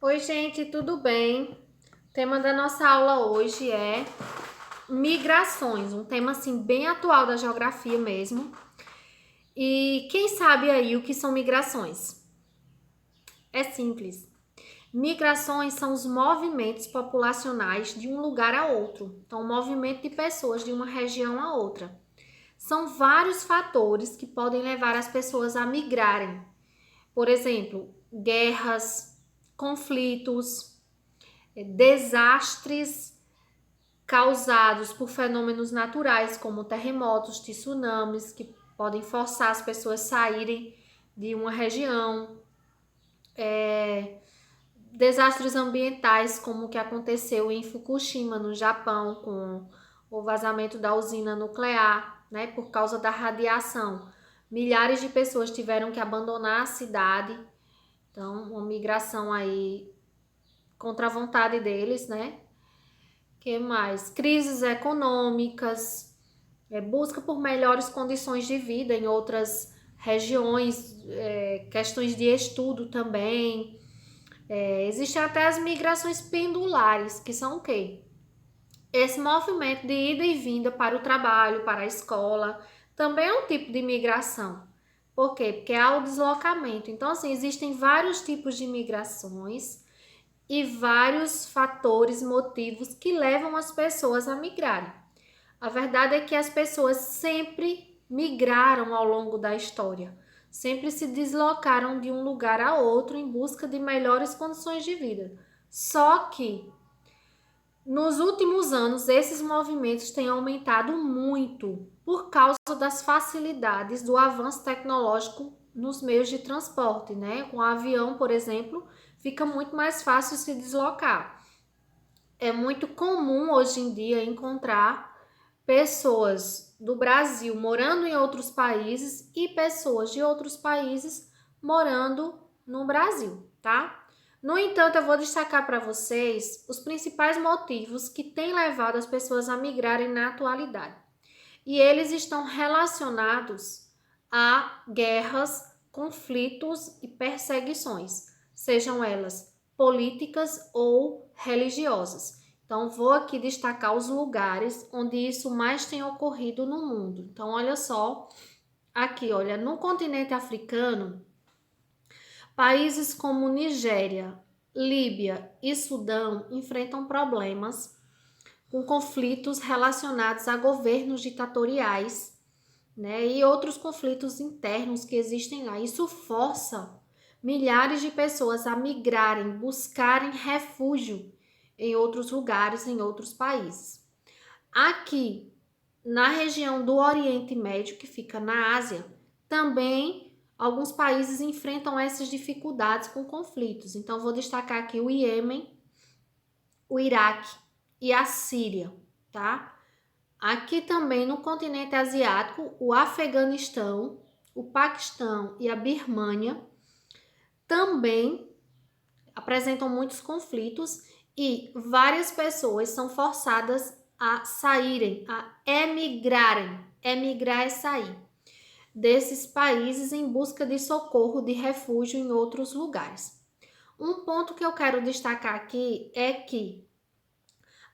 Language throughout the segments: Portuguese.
Oi, gente, tudo bem? O tema da nossa aula hoje é migrações, um tema assim bem atual da geografia mesmo. E quem sabe aí o que são migrações? É simples. Migrações são os movimentos populacionais de um lugar a outro. Então, o movimento de pessoas de uma região a outra. São vários fatores que podem levar as pessoas a migrarem. Por exemplo, guerras, conflitos, desastres causados por fenômenos naturais, como terremotos, tsunamis, que podem forçar as pessoas a saírem de uma região, desastres ambientais, como o que aconteceu em Fukushima, no Japão, com o vazamento da usina nuclear, né, por causa da radiação. Milhares de pessoas tiveram que abandonar a cidade, então uma migração aí contra a vontade deles, né? Que mais? Crises econômicas, busca por melhores condições de vida em outras regiões, questões de estudo também. Existem até as migrações pendulares, que são o quê? Esse movimento de ida e vinda para o trabalho, para a escola, também é um tipo de migração. Por quê? Porque há o deslocamento. Então, assim, existem vários tipos de migrações e vários fatores, motivos que levam as pessoas a migrarem. A verdade é que as pessoas sempre migraram ao longo da história, sempre se deslocaram de um lugar a outro em busca de melhores condições de vida. Só que nos últimos anos esses movimentos têm aumentado muito por causa das facilidades do avanço tecnológico nos meios de transporte, né? Com o avião, por exemplo, fica muito mais fácil se deslocar. É muito comum hoje em dia encontrar pessoas do Brasil morando em outros países e pessoas de outros países morando no Brasil, tá? No entanto, eu vou destacar para vocês os principais motivos que têm levado as pessoas a migrarem na atualidade. E eles estão relacionados a guerras, conflitos e perseguições, sejam elas políticas ou religiosas. Então, vou aqui destacar os lugares onde isso mais tem ocorrido no mundo. Então, olha só, aqui, olha, no continente africano, países como Nigéria, Líbia e Sudão enfrentam problemas com conflitos relacionados a governos ditatoriais, né, e outros conflitos internos que existem lá. Isso força milhares de pessoas a migrarem, buscarem refúgio em outros lugares, em outros países. Aqui, na região do Oriente Médio, que fica na Ásia, também alguns países enfrentam essas dificuldades com conflitos. Então, vou destacar aqui o Iêmen, o Iraque e a Síria, tá? Aqui também no continente asiático, o Afeganistão, o Paquistão e a Birmânia também apresentam muitos conflitos e várias pessoas são forçadas a saírem, a emigrarem. Emigrar é sair desses países em busca de socorro, de refúgio em outros lugares. Um ponto que eu quero destacar aqui é que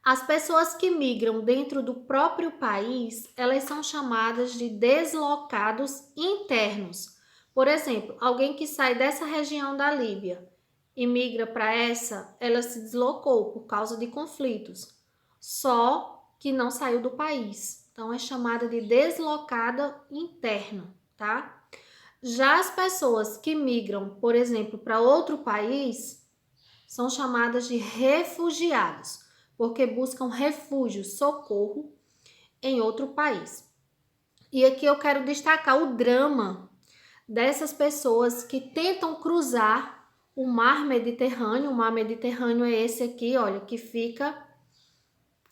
as pessoas que migram dentro do próprio país, elas são chamadas de deslocados internos. Por exemplo, alguém que sai dessa região da Líbia e migra para essa, ela se deslocou por causa de conflitos, só que não saiu do país. Então é chamada de deslocada interna, tá? Já as pessoas que migram, por exemplo, para outro país, são chamadas de refugiados, porque buscam refúgio, socorro em outro país. E aqui eu quero destacar o drama dessas pessoas que tentam cruzar o mar Mediterrâneo. O mar Mediterrâneo é esse aqui, olha, que fica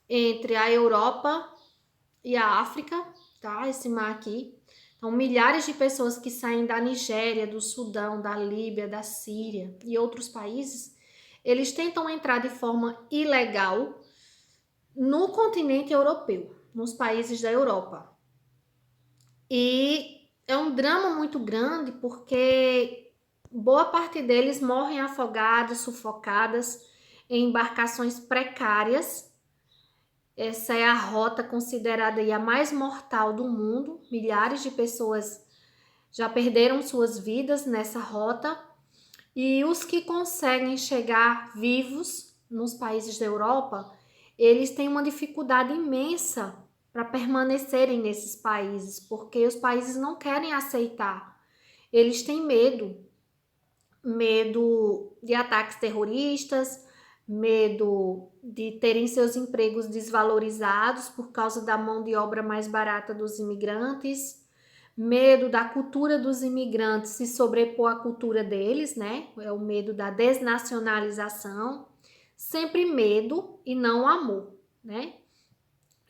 entre a Europa e a África, tá? Esse mar aqui. Então, milhares de pessoas que saem da Nigéria, do Sudão, da Líbia, da Síria e outros países, eles tentam entrar de forma ilegal no continente europeu, nos países da Europa. E é um drama muito grande porque boa parte deles morrem afogados, sufocadas em embarcações precárias. Essa é a rota considerada aí a mais mortal do mundo. Milhares de pessoas já perderam suas vidas nessa rota. E os que conseguem chegar vivos nos países da Europa, eles têm uma dificuldade imensa para permanecerem nesses países, porque os países não querem aceitar. Eles têm medo de ataques terroristas, medo de terem seus empregos desvalorizados por causa da mão de obra mais barata dos imigrantes, medo da cultura dos imigrantes se sobrepor à cultura deles, né? É o medo da desnacionalização, sempre medo e não amor, né?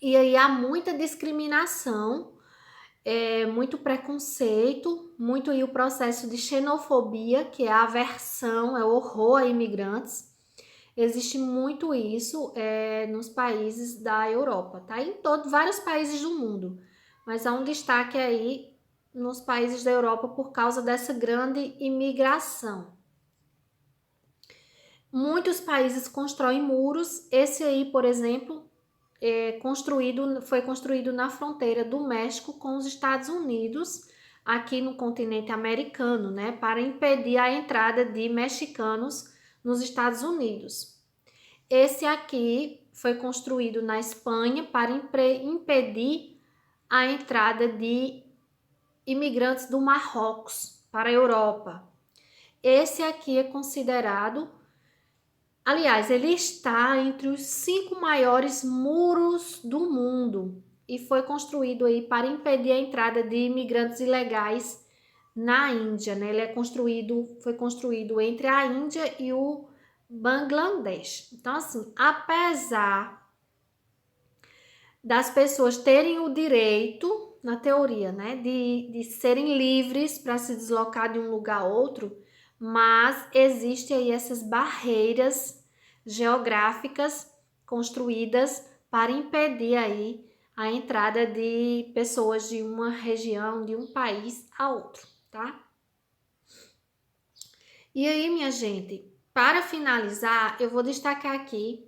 E aí há muita discriminação, muito preconceito, muito aí o processo de xenofobia, que é a aversão, é o horror a imigrantes. Existe muito isso nos países da Europa, tá? Em vários países do mundo, mas há um destaque aí nos países da Europa por causa dessa grande imigração. Muitos países constroem muros. Esse aí, por exemplo, foi construído na fronteira do México com os Estados Unidos, aqui no continente americano, né, para impedir a entrada de mexicanos nos Estados Unidos. Esse aqui foi construído na Espanha para impedir a entrada de imigrantes do Marrocos para a Europa. Esse aqui é considerado, aliás, ele está entre os 5 maiores muros do mundo e foi construído aí para impedir a entrada de imigrantes ilegais na Índia, né? Foi construído entre a Índia e o Bangladesh. Então, assim, apesar das pessoas terem o direito, na teoria, né, de serem livres para se deslocar de um lugar a outro, mas existem aí essas barreiras geográficas construídas para impedir aí a entrada de pessoas de uma região, de um país a outro, tá? E aí, minha gente, para finalizar, eu vou destacar aqui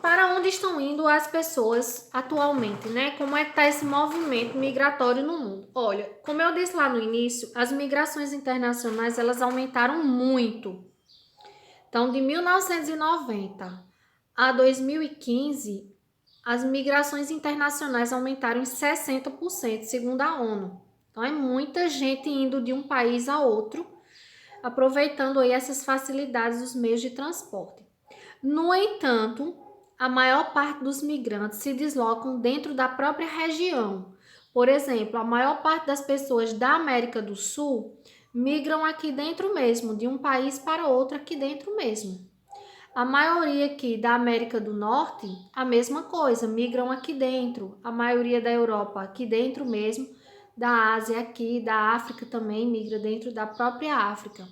para onde estão indo as pessoas atualmente, né? Como é que está esse movimento migratório no mundo? Olha, como eu disse lá no início, as migrações internacionais, elas aumentaram muito. Então, de 1990 a 2015, as migrações internacionais aumentaram em 60%, segundo a ONU. Então, é muita gente indo de um país a outro, aproveitando aí essas facilidades dos meios de transporte. No entanto, a maior parte dos migrantes se deslocam dentro da própria região. Por exemplo, a maior parte das pessoas da América do Sul migram aqui dentro mesmo, de um país para outro aqui dentro mesmo. A maioria aqui da América do Norte, a mesma coisa, migram aqui dentro. A maioria da Europa aqui dentro mesmo, da Ásia aqui, da África também migra dentro da própria África.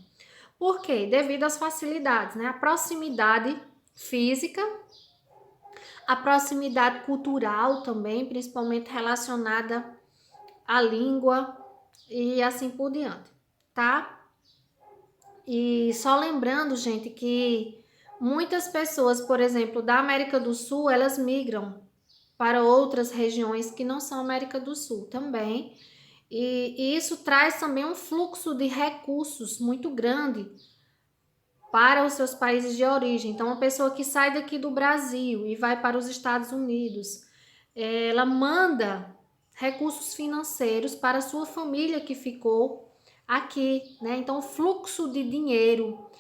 Por quê? Devido às facilidades, né? A proximidade física, a proximidade cultural também, principalmente relacionada à língua e assim por diante, tá? E só lembrando, gente, que muitas pessoas, por exemplo, da América do Sul, elas migram para outras regiões que não são América do Sul também. E isso traz também um fluxo de recursos muito grande para os seus países de origem. Então, uma pessoa que sai daqui do Brasil e vai para os Estados Unidos, ela manda recursos financeiros para a sua família que ficou aqui, né? Então, o fluxo de dinheiro,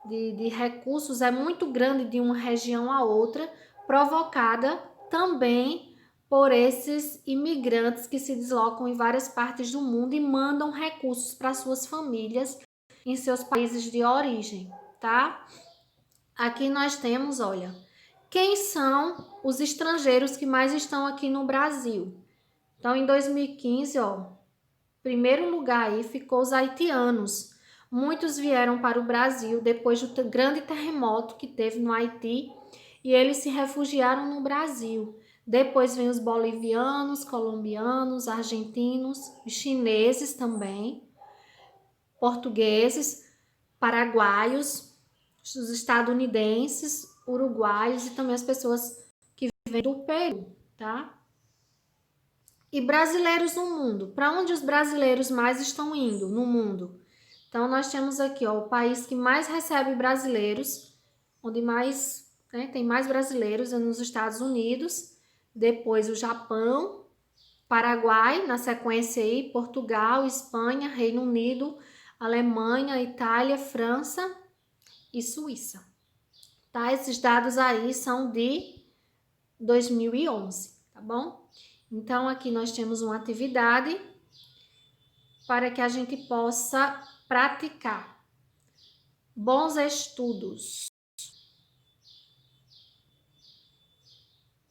de recursos é muito grande de uma região a outra, provocada também por esses imigrantes que se deslocam em várias partes do mundo e mandam recursos para suas famílias em seus países de origem, tá? Aqui nós temos, olha, quem são os estrangeiros que mais estão aqui no Brasil? Então, em 2015, ó, primeiro lugar aí ficou os haitianos. Muitos vieram para o Brasil depois do grande terremoto que teve no Haiti e eles se refugiaram no Brasil. Depois vem os bolivianos, colombianos, argentinos, os chineses também. portugueses, paraguaios, os estadunidenses, uruguaios e também as pessoas que vêm do Peru, tá? E brasileiros no mundo. Para onde os brasileiros mais estão indo no mundo? Então, nós temos aqui, ó, o país que mais recebe brasileiros, onde mais, né, tem mais brasileiros é nos Estados Unidos, depois o Japão, Paraguai, na sequência aí, Portugal, Espanha, Reino Unido, Alemanha, Itália, França e Suíça. Tá? Esses dados aí são de 2011, tá bom? Então, aqui nós temos uma atividade para que a gente possa praticar. Bons estudos!